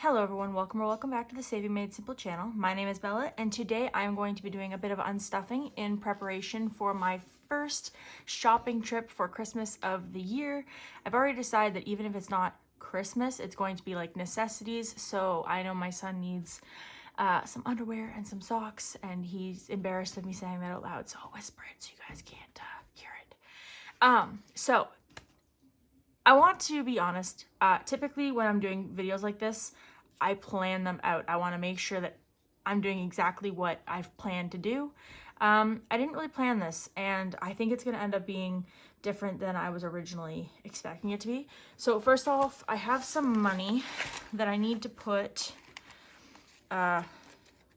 Hello everyone, welcome or welcome back to the Saving Made Simple channel. My name is Bella and today I am going to be doing a bit of unstuffing in preparation for my first shopping trip for Christmas of the year. I've already decided that even if it's not Christmas, it's going to be like necessities. So I know my son needs some underwear and some socks, and he's embarrassed of me saying that out loud, so I'll whisper it so you guys can't hear it. So I want to be honest, typically when I'm doing videos like this, I plan them out. I want to make sure that I'm doing exactly what I've planned to do. I didn't really plan this, and I think it's going to end up being different than I was originally expecting it to be. So first off, I have some money that I need to put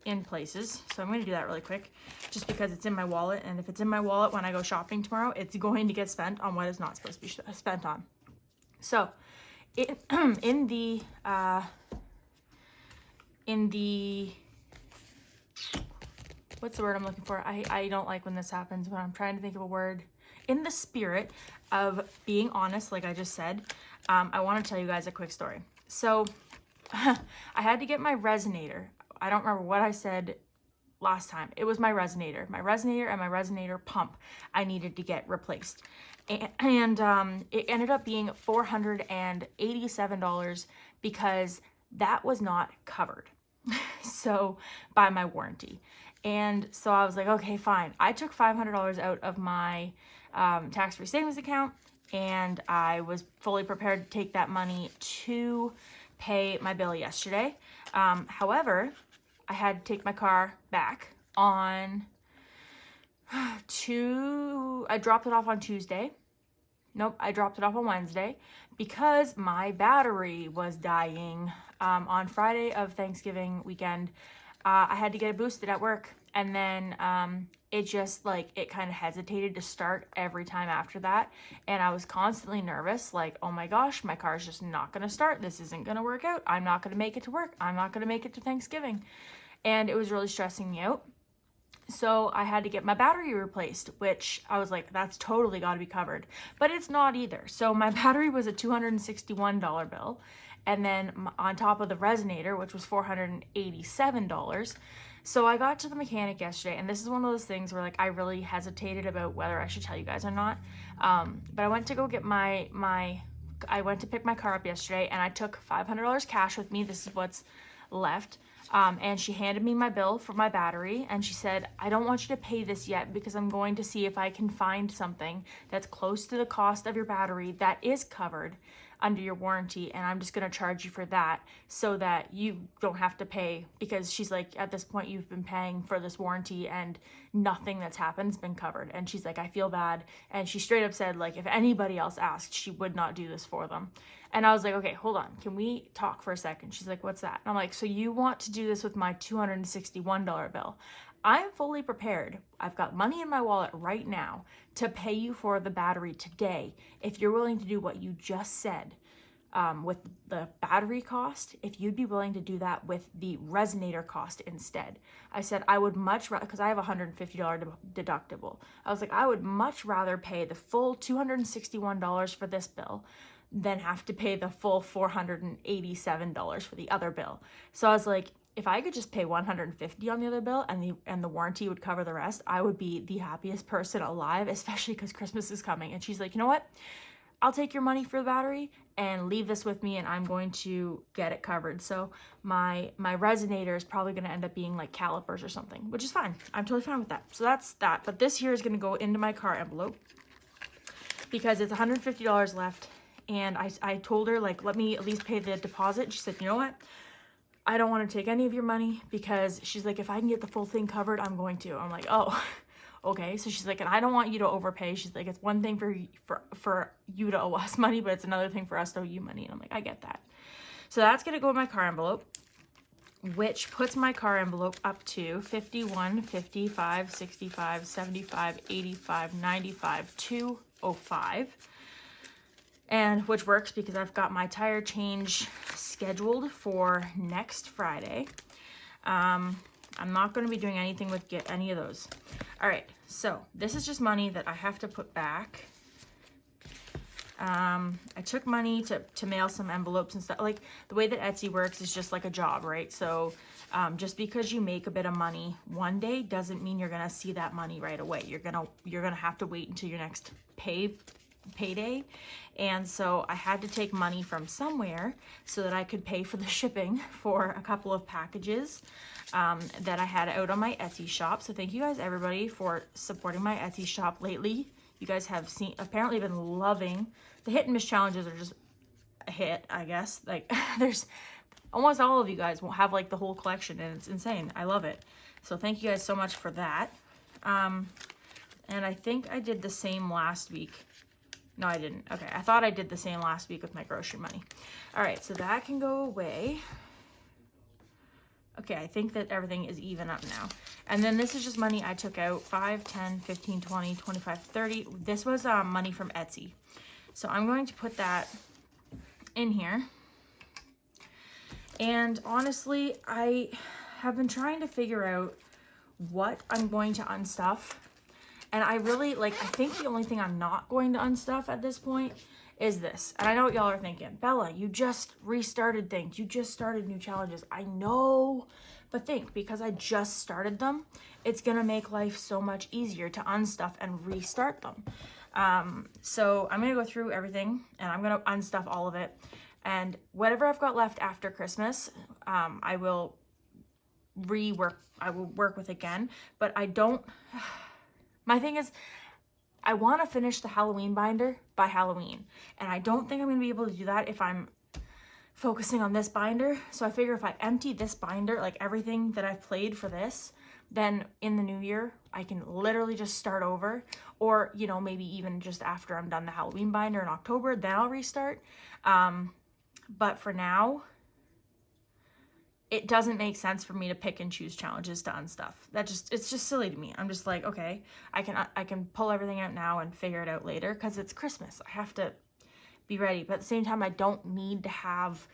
in places. So I'm going to do that really quick just because it's in my wallet, and if it's in my wallet when I go shopping tomorrow, it's going to get spent on what is not supposed to be spent on. So in the what's the word I'm looking for? I don't like when this happens, when I'm trying to think of a word. In the spirit of being honest, like I just said, I want to tell you guys a quick story. So I had to get my resonator. I don't remember what I said last time. It was my resonator and my resonator pump I needed to get replaced. And it ended up being $487 because that was not covered so by my warranty. And so I was like, okay, fine. I took $500 out of my tax-free savings account, and I was fully prepared to take that money to pay my bill yesterday. However, I had to take my car back on I dropped it off on Tuesday. Nope, I dropped it off on Wednesday because my battery was dying. On Friday of Thanksgiving weekend, I had to get it boosted at work, and then it just it kind of hesitated to start every time after that, and I was constantly nervous, like, oh my gosh, my car's just not gonna start. This isn't gonna work out. I'm not gonna make it to work. I'm not gonna make it to Thanksgiving. And it was really stressing me out. So I had to get my battery replaced, which I was like, that's totally got to be covered. But it's not either. So my battery was a $261 bill. And then on top of the resonator, which was $487. So I got to the mechanic yesterday, and this is one of those things where I really hesitated about whether I should tell you guys or not. But I went to go get I went to pick my car up yesterday, and I took $500 cash with me. This is what's left. And she handed me my bill for my battery, and she said, I don't want you to pay this yet because I'm going to see if I can find something that's close to the cost of your battery that is covered under your warranty, and I'm just going to charge you for that so that you don't have to pay, because she's like, at this point you've been paying for this warranty and nothing that's happened has been covered. And she's like, I feel bad. And she straight up said, if anybody else asked, she would not do this for them. And I was like, okay, hold on, can we talk for a second? She's like, what's that? And I'm like, so you want to do this with my $261 bill? I'm fully prepared. I've got money in my wallet right now to pay you for the battery today if you're willing to do what you just said with the battery cost, if you'd be willing to do that with the resonator cost instead. I said I would much rather, because I have a $150 deductible. I was like, I would much rather pay the full $261 for this bill than have to pay the full $487 for the other bill. So I was like, if I could just pay $150 on the other bill and the warranty would cover the rest, I would be the happiest person alive, especially because Christmas is coming. And she's like, you know what? I'll take your money for the battery and leave this with me, and I'm going to get it covered. So my resonator is probably going to end up being like calipers or something, which is fine. I'm totally fine with that. So that's that. But this here is going to go into my car envelope because it's $150 left. And I told her, let me at least pay the deposit. She said, you know what? I don't want to take any of your money, because she's like, if I can get the full thing covered, I'm going to. I'm like, oh, okay. So she's like, and I don't want you to overpay. She's like, it's one thing for you to owe us money, but it's another thing for us to owe you money. And I'm like, I get that. So that's going to go in my car envelope, which puts my car envelope up to 51, 55, 65, 75, 85, 95, 205. And which works because I've got my tire change scheduled for next Friday. I'm not going to be doing anything with any of those. All right, so this is just money that I have to put back I took money to mail some envelopes and stuff. Like, the way that Etsy works is just like a job, right? So just because you make a bit of money one day doesn't mean you're gonna see that money right away. You're gonna have to wait until your next payday. And so I had to take money from somewhere so that I could pay for the shipping for a couple of packages that I had out on my Etsy shop. So thank you guys, everybody, for supporting my Etsy shop lately. You guys have apparently been loving the hit and miss challenges. Are just a hit, I guess. Like, there's almost all of you guys will have like the whole collection, and it's insane. I love it. So thank you guys so much for that. And I think I did the same last week. No, I didn't. Okay, I thought I did the same last week with my grocery money. All right, so that can go away. Okay, I think that everything is even up now. And then this is just money I took out, 5, 10, 15, 20, 25, 30. This was money from Etsy. So I'm going to put that in here. And honestly, I have been trying to figure out what I'm going to unstuff. And I really, like, I think the only thing I'm not going to unstuff at this point is this. And I know what y'all are thinking. Bella, you just restarted things. You just started new challenges. I know, but think, because I just started them, it's going to make life so much easier to unstuff and restart them. So I'm going to go through everything and I'm going to unstuff all of it. And whatever I've got left after Christmas, I will work with again. But I don't, my thing is, I want to finish the Halloween binder by Halloween. And I don't think I'm going to be able to do that if I'm focusing on this binder. So I figure if I empty this binder, like everything that I've played for this, then in the new year, I can literally just start over. Or, you know, maybe even just after I'm done the Halloween binder in October, then I'll restart. But for now, it doesn't make sense for me to pick and choose challenges to unstuff. It's just silly to me. I'm just like, okay, I can pull everything out now and figure it out later because it's Christmas. I have to be ready. But at the same time, I don't need to have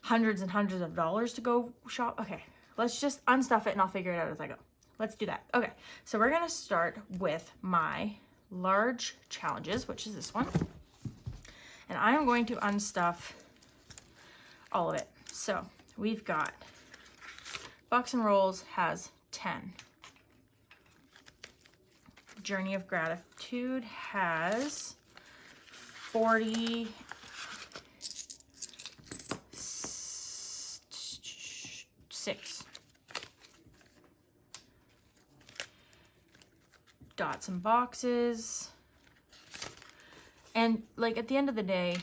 hundreds and hundreds of dollars to go shop. Okay, let's just unstuff it and I'll figure it out as I go. Let's do that. Okay, so we're gonna start with my large challenges, which is this one. And I am going to unstuff all of it. So we've got Bucks and Rolls has 10. Journey of Gratitude has 46. Dots and boxes. And like at the end of the day,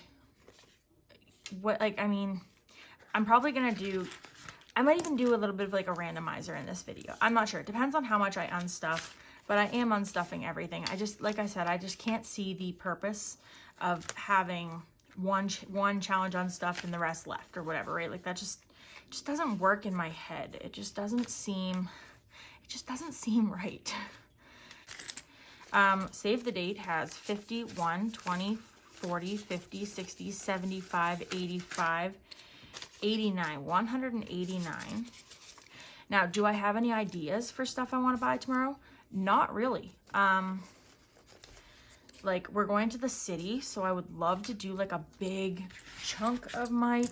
I'm probably gonna do, I might even do a little bit of like a randomizer in this video. I'm not sure. It depends on how much I unstuff, but I am unstuffing everything. I just, like I said, I just can't see the purpose of having one challenge unstuffed and the rest left or whatever, right? Like that just doesn't work in my head. It just doesn't seem right. Save the Date has 51, 20, 40, 50, 60, 75, 85, 89, 189. Now, do I have any ideas for stuff I want to buy tomorrow? Not really. Like, we're going to the city, so I would love to do like a big chunk of my,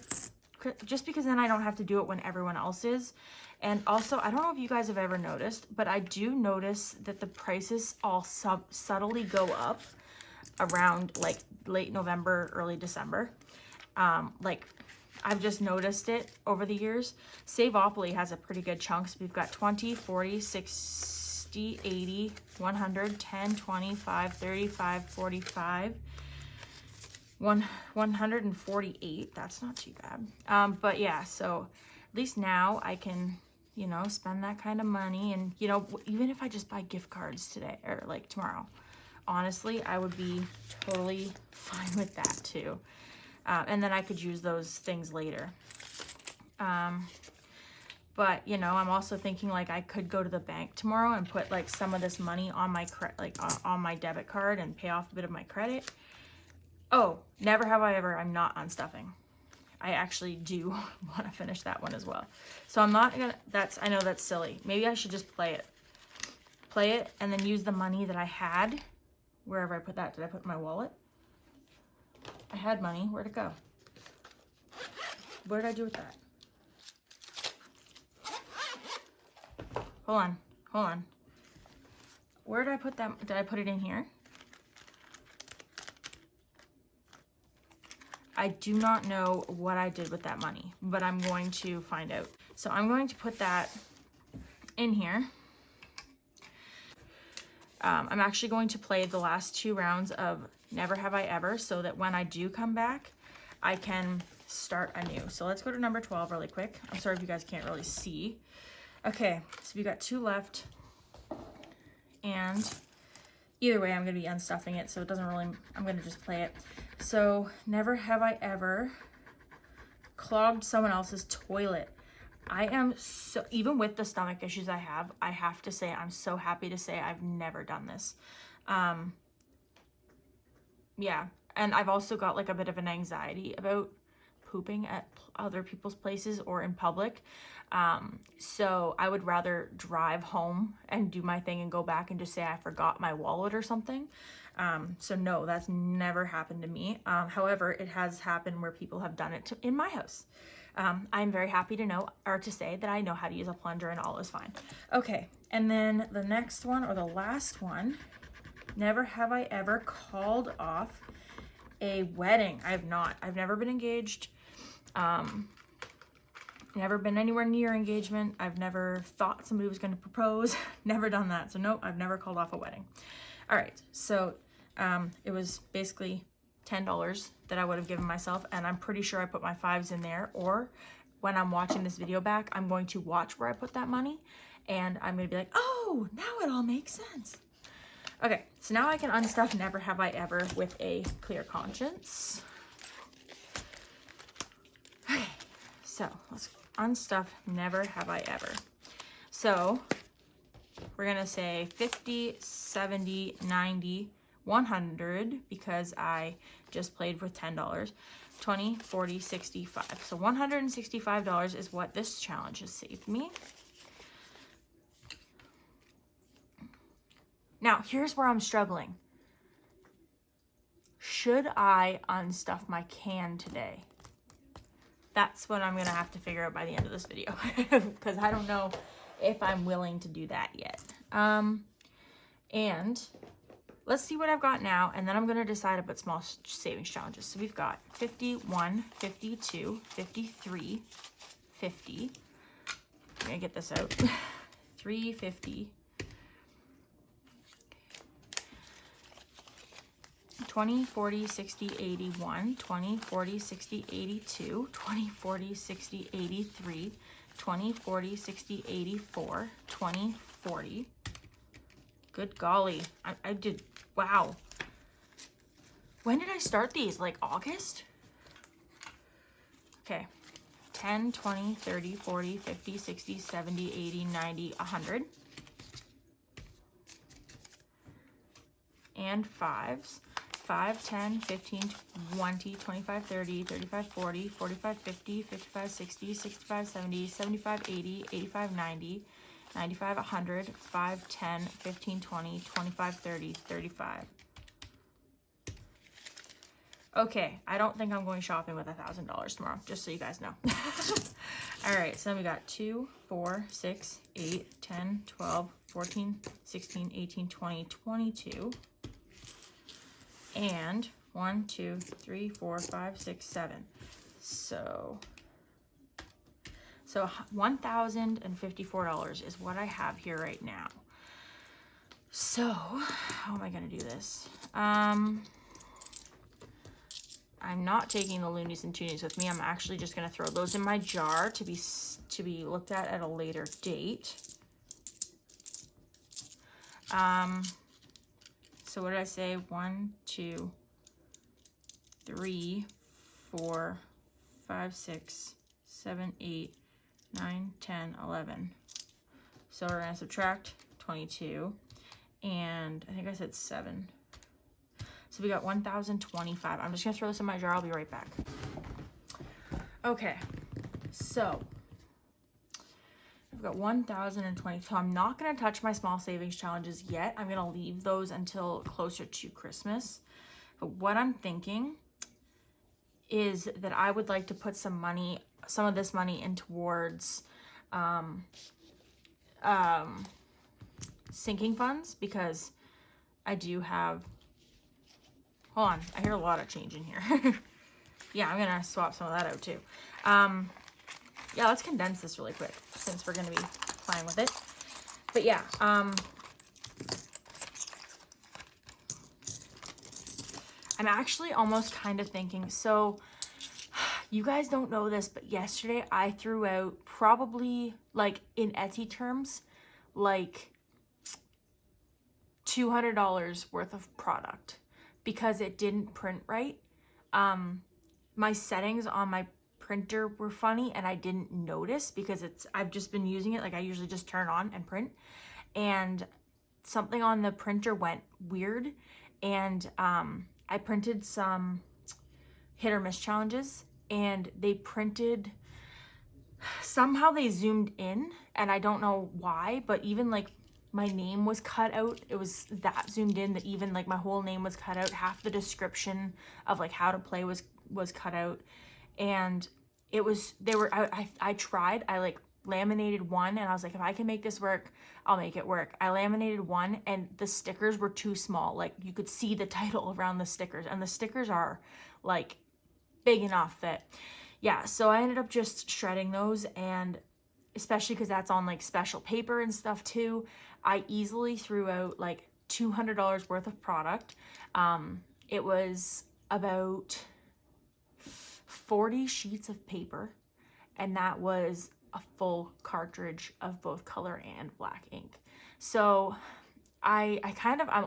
just because then I don't have to do it when everyone else is. And also, I don't know if you guys have ever noticed, but I do notice that the prices all subtly go up around like late November, early December. Like, I've just noticed it over the years. Saveopoly has a pretty good chunk. So we've got 20, 40, 60, 80, 100, 10, 25, 35, 45, 148. That's not too bad. But yeah, so at least now I can, you know, spend that kind of money. And, you know, even if I just buy gift cards today or like tomorrow, honestly, I would be totally fine with that too. And then I could use those things later. But, you know, I'm also thinking like I could go to the bank tomorrow and put like some of this money on my on my debit card and pay off a bit of my credit. Oh, never have I ever, I'm not unstuffing. I actually do want to finish that one as well. So I'm not gonna, I know that's silly. Maybe I should just play it and then use the money that I had, wherever I put that. Did I put in my wallet? I had money. Where'd it go? What did I do with that? Hold on. Hold on. Where did I put that? Did I put it in here? I do not know what I did with that money, but I'm going to find out. So I'm going to put that in here. I'm actually going to play the last 2 rounds of Never Have I Ever so that when I do come back, I can start anew. So let's go to number 12 really quick. I'm sorry if you guys can't really see. Okay, so we got 2 left. And either way, I'm going to be unstuffing it, so it doesn't really, I'm going to just play it. So, never have I ever clogged someone else's toilet. I am so, even with the stomach issues I have to say, I'm so happy to say I've never done this. Yeah, and I've also got like a bit of an anxiety about pooping at other people's places or in public. So I would rather drive home and do my thing and go back and just say I forgot my wallet or something. So no, that's never happened to me. However, it has happened where people have done it in my house. I'm very happy to know, or to say, that I know how to use a plunger and all is fine. Okay, and then the next one, or the last one, never have I ever called off a wedding. I have not. I've never been engaged. Never been anywhere near engagement. I've never thought somebody was going to propose. Never done that. So nope, I've never called off a wedding. All right, so it was basically $10 that I would have given myself, and I'm pretty sure I put my 5s in there, or when I'm watching this video back, I'm going to watch where I put that money, and I'm going to be like, oh, now it all makes sense. Okay, so now I can unstuff Never Have I Ever with a clear conscience. Okay, so let's unstuff Never Have I Ever. So we're gonna say 50, 70, 90, 100, because I just played with $10, 20, 40, 65. So $165 is what this challenge has saved me. Now, here's where I'm struggling. Should I unstuff my can today? That's what I'm gonna have to figure out by the end of this video, because I don't know if I'm willing to do that yet. And let's see what I've got now, and then I'm gonna decide about small savings challenges. So we've got 51, 52, 53, 50. I'm gonna get this out. 350. 20, 40, 60, 81, 20, 40, 60, 82, 20, 40, 60, 83, 20, 40, 60, 84, 20, 40. Good golly. I did, wow. When did I start these? Like August? Okay. 10, 20, 30, 40, 50, 60, 70, 80, 90, 100. And 5s. 5, 10, 15, 20, 25, 30, 35, 40, 45, 50, 55, 60, 65, 70, 75, 80, 85, 90, 95, 100, 5, 10, 15, 20, 25, 30, 35. Okay, I don't think I'm going shopping with $1,000 tomorrow, just so you guys know. All right, so then we got 2, 4, 6, 8, 10, 12, 14, 16, 18, 20, 22. And 1, 2, 3, 4, 5, 6, 7. So $1,054 is what I have here right now. So how am I going to do this? I'm not taking the loonies and toonies with me. I'm actually just going to throw those in my jar to be looked at a later date. So what did I say? 1, 2, 3, 4, 5, 6, 7, 8, 9, 10, 11. So we're going to subtract 22. And I think I said 7. So we got 1,025. I'm just going to throw this in my jar. I'll be right back. Okay. So I've got 1,020. So I'm not going to touch my small savings challenges yet. I'm going to leave those until closer to Christmas. But what I'm thinking is that I would like to put some of this money in towards sinking funds, because I do have, hold on, I hear a lot of change in here. Yeah, I'm gonna swap some of that out too. Yeah, let's condense this really quick since we're gonna be playing with it. But yeah, I'm actually almost kind of thinking, so you guys don't know this, but yesterday I threw out probably, like, in Etsy terms, like $200 worth of product because it didn't print right. My settings on my printer were funny and I didn't notice because I've just been using it. Like, I usually just turn on and print, and something on the printer went weird, and I printed some hit or miss challenges, and they printed, somehow they zoomed in, and I don't know why, but even like my name was cut out. It was that zoomed in that even like my whole name was cut out. Half the description of like how to play was cut out. And it was, I tried, I like laminated one, and I was like, if I can make this work, I'll make it work. I laminated one, and the stickers were too small. Like, you could see the title around the stickers, and the stickers are like big enough that, yeah, so I ended up just shredding those, and especially because that's on like special paper and stuff too, I easily threw out like $200 worth of product. It was about 40 sheets of paper, and that was a full cartridge of both color and black ink. So I'm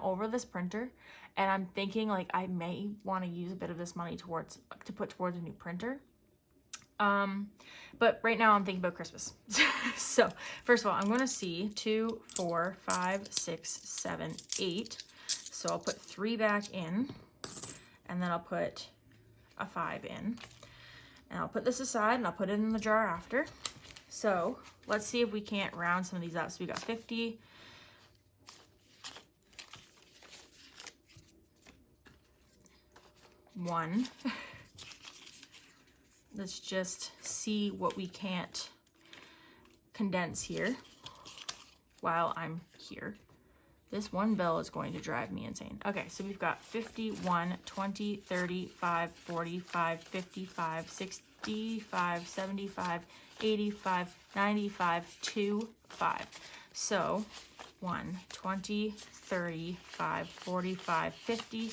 over this printer, and I'm thinking like I may want to use a bit of this money to put towards a new printer. But right now I'm thinking about Christmas. So first of all, I'm going to see 2, 4, 5, 6, 7, 8. So I'll put 3 back in, and then I'll put a 5 in, and I'll put this aside, and I'll put it in the jar after. So let's see if we can't round some of these up. So we got 50. One. Let's just see what we can't condense here while I'm here. This one bill is going to drive me insane. Okay, so we've got 51, 20, 35, 45, 55, 65, 75, 85, 95, 2, 5. So 1, 20, 35, 45, 50.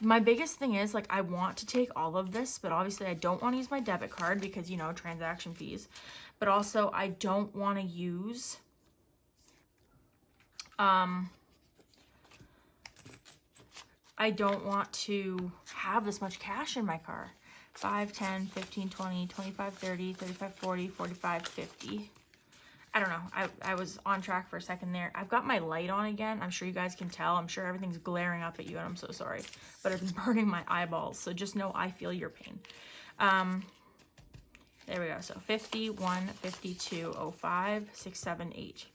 My biggest thing is, like, I want to take all of this, but obviously I don't want to use my debit card because, you know, transaction fees. But also I don't want to use, I don't want to have this much cash in my car. 5, 10, 15, 20, 25, 30, 35, 40, 45, 50. I don't know. I was on track for a second there. I've got my light on again. I'm sure you guys can tell. I'm sure everything's glaring up at you, and I'm so sorry. But it's burning my eyeballs, so just know I feel your pain. There we go. So 51, 52, 05, 6, 7, 8.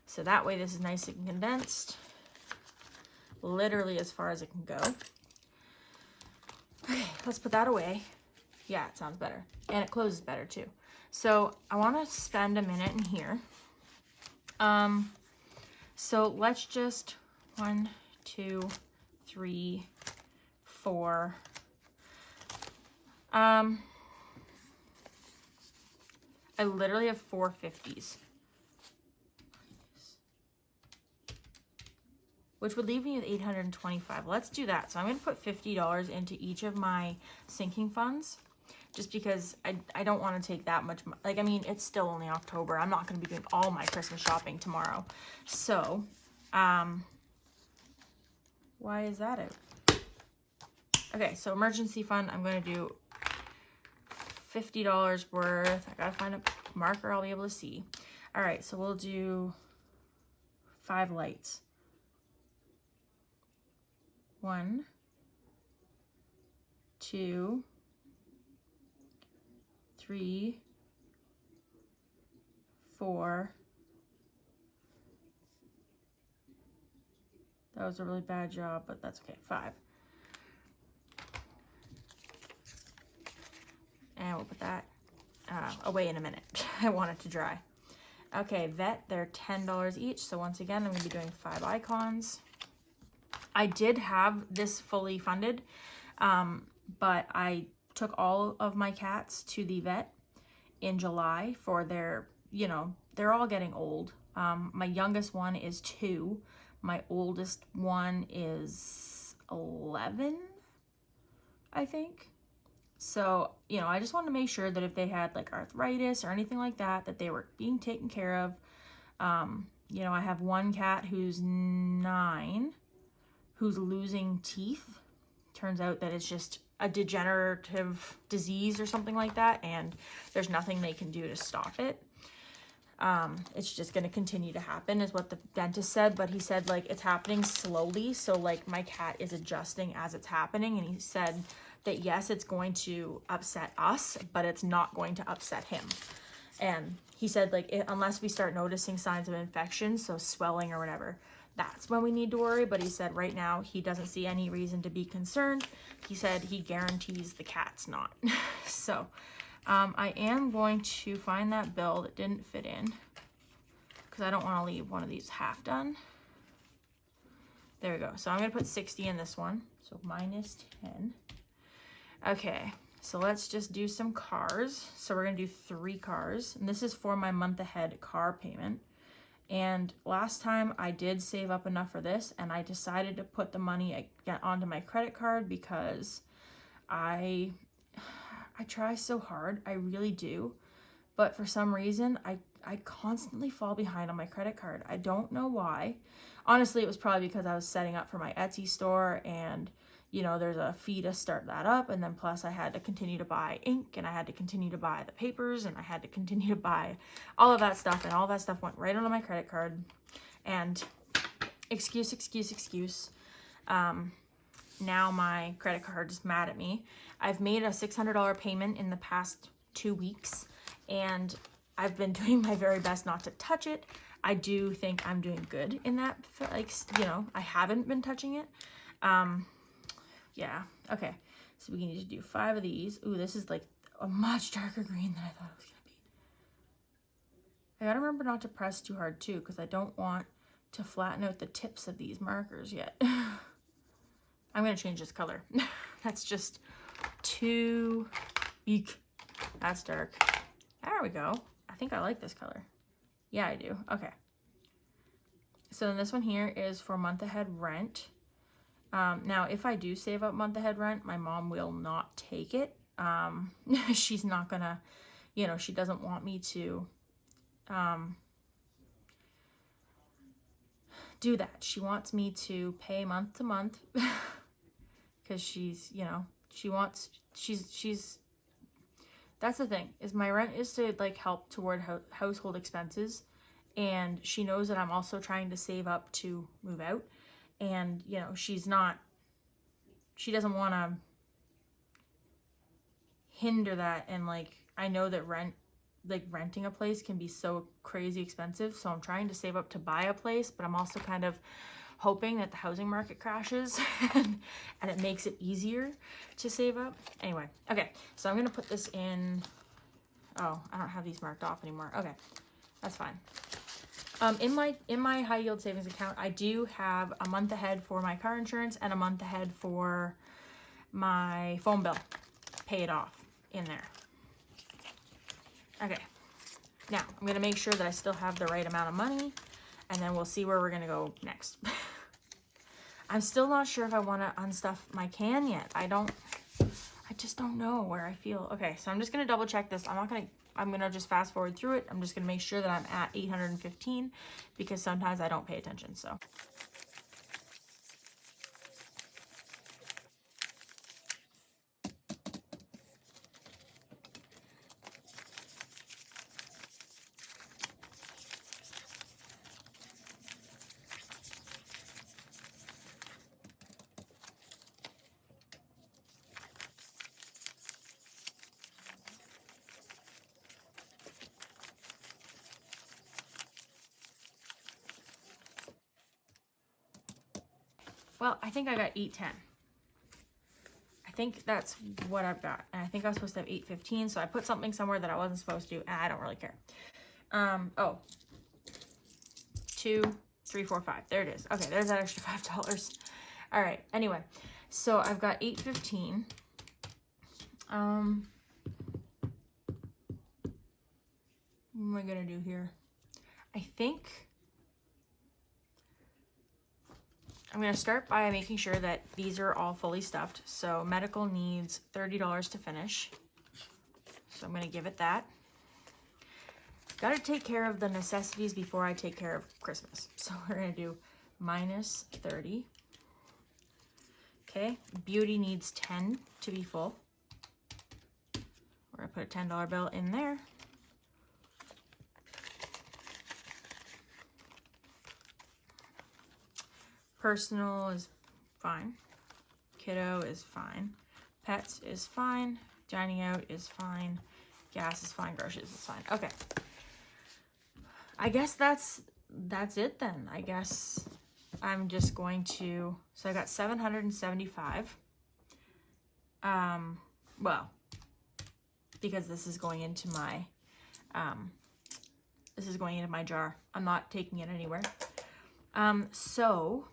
So that way this is nice and condensed. Literally as far as it can go. Okay, let's put that away. Yeah, it sounds better. And it closes better too. So I want to spend a minute in here. So let's just 1, 2, 3, 4. I literally have 4 50s, which would leave me with 825. Let's do that. So I'm going to put $50 into each of my sinking funds, just because I don't want to take that much. Like, I mean, it's still only October. I'm not going to be doing all my Christmas shopping tomorrow. So, why is that out? Okay, so emergency fund, I'm going to do $50 worth. I got to find a marker I'll be able to see. All right, so we'll do 5 lights. 1, 2, 3, 4. That was a really bad job, but that's okay. 5. And we'll put that away in a minute. I want it to dry. Okay, vet, they're $10 each. So once again, I'm gonna be doing 5 icons. I did have this fully funded, but I took all of my cats to the vet in July for their, you know, they're all getting old. My youngest one is 2. My oldest one is 11, I think. So, you know, I just wanted to make sure that if they had like arthritis or anything like that, that they were being taken care of. You know, I have one cat who's 9, who's losing teeth. Turns out that it's just a degenerative disease or something like that, and there's nothing they can do to stop it. It's just going to continue to happen is what the dentist said, but he said like it's happening slowly, so like my cat is adjusting as it's happening, and he said that yes, it's going to upset us, but it's not going to upset him. And he said like unless we start noticing signs of infection, so swelling or whatever, that's when we need to worry. But he said right now he doesn't see any reason to be concerned. He said he guarantees the cat's not. So I am going to find that bill that didn't fit in because I don't want to leave one of these half done. There we go. So I'm going to put 60 in this one. So minus 10. Okay, so let's just do some cars. So we're going to do 3 cars. And this is for my month ahead car payment. And last time I did save up enough for this, and I decided to put the money onto my credit card because I try so hard, I really do, but for some reason I constantly fall behind on my credit card. I don't know why. Honestly, it was probably because I was setting up for my Etsy store, and you know, there's a fee to start that up, and then plus I had to continue to buy ink, and I had to continue to buy the papers, and I had to continue to buy all of that stuff, and all that stuff went right onto my credit card. And excuse. Now my credit card is mad at me. I've made a $600 payment in the past 2 weeks, and I've been doing my very best not to touch it. I do think I'm doing good in that, like, you know, I haven't been touching it. Yeah, okay, so we need to do 5 of these. Ooh, this is like a much darker green than I thought it was gonna be. I gotta remember not to press too hard too, because I don't want to flatten out the tips of these markers yet. I'm gonna change this color. That's just too, eek. That's dark. There we go. I think I like this color. Yeah, I do. Okay. So then this one here is for month ahead rent. Now, if I do save up month ahead rent, my mom will not take it. She's not gonna, you know, she doesn't want me to do that. She wants me to pay month to month because she's, you know, she's that's the thing, is my rent is to like help toward household expenses, and she knows that I'm also trying to save up to move out. And, you know, she doesn't want to hinder that. And like, I know that renting a place can be so crazy expensive. So I'm trying to save up to buy a place, but I'm also kind of hoping that the housing market crashes and it makes it easier to save up. Anyway, okay. So I'm going to put this in. Oh, I don't have these marked off anymore. Okay, that's fine. In my high yield savings account, I do have a month ahead for my car insurance and a month ahead for my phone bill paid off in there. Okay, now I'm gonna make sure that I still have the right amount of money, and then we'll see where we're gonna go next. I'm still not sure if I want to unstuff my can yet. I just don't know where I feel. Okay, so I'm just gonna double check this. I'm gonna just fast forward through it. I'm just gonna make sure that I'm at 815 because sometimes I don't pay attention, so. Well, I think I got 810. I think that's what I've got. And I think I was supposed to have 8.15, so I put something somewhere that I wasn't supposed to, and I don't really care. Oh, 2, 3, 4, 5. There it is. Okay, there's that extra $5. All right, anyway, so I've got 8.15. What am I gonna do here? I think I'm gonna start by making sure that these are all fully stuffed. So medical needs $30 to finish. So I'm gonna give it that. Gotta take care of the necessities before I take care of Christmas. So we're gonna do minus 30. Okay, beauty needs 10 to be full. We're gonna put a $10 bill in there. Personal is fine. Kiddo is fine. Pets is fine. Dining out is fine. Gas is fine. Groceries is fine. Okay. I guess that's it then. I guess I'm just going to, so I got 775. Well, because this is going into my, jar. I'm not taking it anywhere. So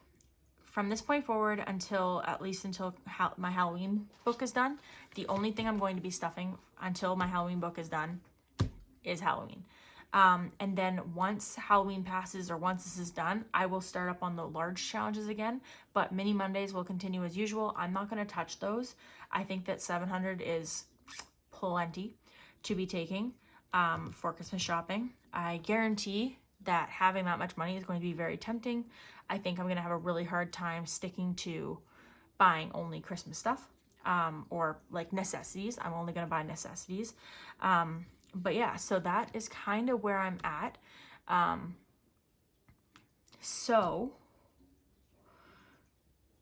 from this point forward until, at least until my Halloween book is done, the only thing I'm going to be stuffing until my Halloween book is done is Halloween. And then once Halloween passes, or once this is done, I will start up on the large challenges again, but mini Mondays will continue as usual. I'm not going to touch those. I think that 700 is plenty to be taking, for Christmas shopping. I guarantee that having that much money is going to be very tempting. I think I'm going to have a really hard time sticking to buying only Christmas stuff, or like necessities. I'm only going to buy necessities. But yeah, so that is kind of where I'm at. So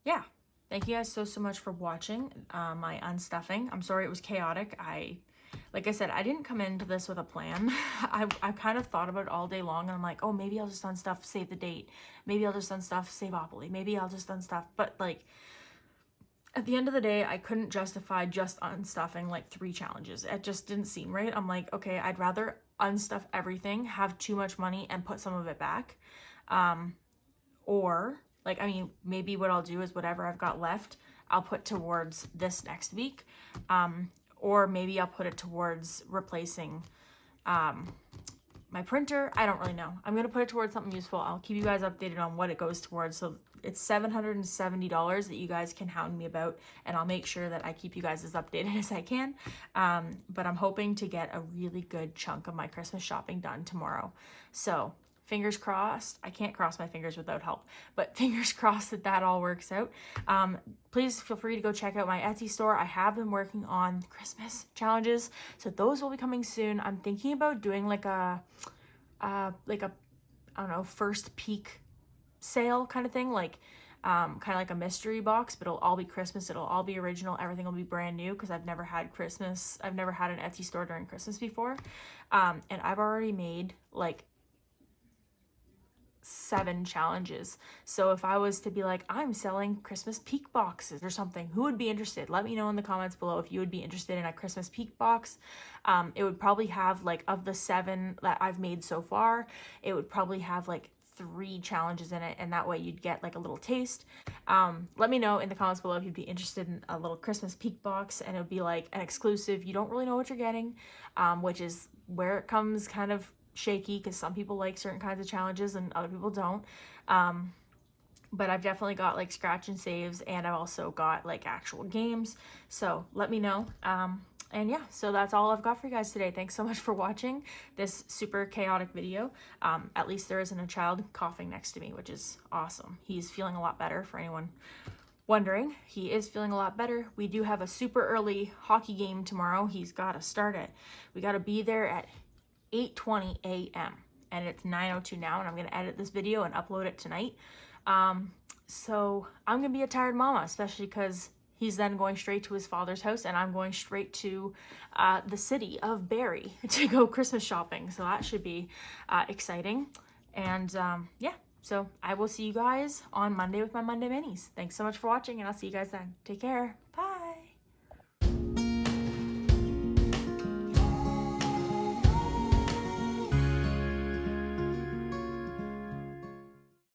yeah, thank you guys so much for watching my unstuffing. I'm sorry it was chaotic. Like I said, I didn't come into this with a plan. I kind of thought about it all day long, and I'm like, oh, maybe I'll just unstuff, save the date. Maybe I'll just unstuff, save Opoly. Maybe I'll just unstuff. But like, at the end of the day, I couldn't justify just unstuffing like 3 challenges. It just didn't seem right. I'm like, okay, I'd rather unstuff everything, have too much money, and put some of it back. Or like, I mean, maybe what I'll do is whatever I've got left, I'll put towards this next week. Or maybe I'll put it towards replacing my printer. I don't really know. I'm going to put it towards something useful. I'll keep you guys updated on what it goes towards. So it's $770 that you guys can hound me about, and I'll make sure that I keep you guys as updated as I can. But I'm hoping to get a really good chunk of my Christmas shopping done tomorrow. So fingers crossed. I can't cross my fingers without help, but fingers crossed that that all works out. Please feel free to go check out my Etsy store. I have been working on Christmas challenges, so those will be coming soon. I'm thinking about doing like a I don't know, first peek sale kind of thing, like kind of like a mystery box, but it'll all be Christmas. It'll all be original. Everything will be brand new, because I've never had Christmas. I've never had an Etsy store during Christmas before, and I've already made like 7 challenges. So if I was to be like, I'm selling Christmas peak boxes or something, who would be interested? Let me know in the comments below if you would be interested in a Christmas peak box. It would probably have, like, of the 7 that I've made so far, it would probably have like 3 challenges in it, and that way you'd get like a little taste. Let me know in the comments below if you'd be interested in a little Christmas peak box, and it would be like an exclusive. You don't really know what you're getting, which is where it comes kind of shaky, because some people like certain kinds of challenges and other people don't. But I've definitely got like scratch and saves, and I've also got like actual games. So let me know. And yeah, so that's all I've got for you guys today. Thanks so much for watching this super chaotic video. At least there isn't a child coughing next to me, which is awesome. He's feeling a lot better, for anyone wondering. He is feeling a lot better. We do have a super early hockey game tomorrow. He's got to start it. We got to be there at 8:20 a.m. and it's 9:02 now, and I'm going to edit this video and upload it tonight. So I'm going to be a tired mama, especially because he's then going straight to his father's house, and I'm going straight to the city of Barrie to go Christmas shopping. So that should be exciting. And yeah, so I will see you guys on Monday with my Monday minis. Thanks so much for watching, and I'll see you guys then. Take care. Bye.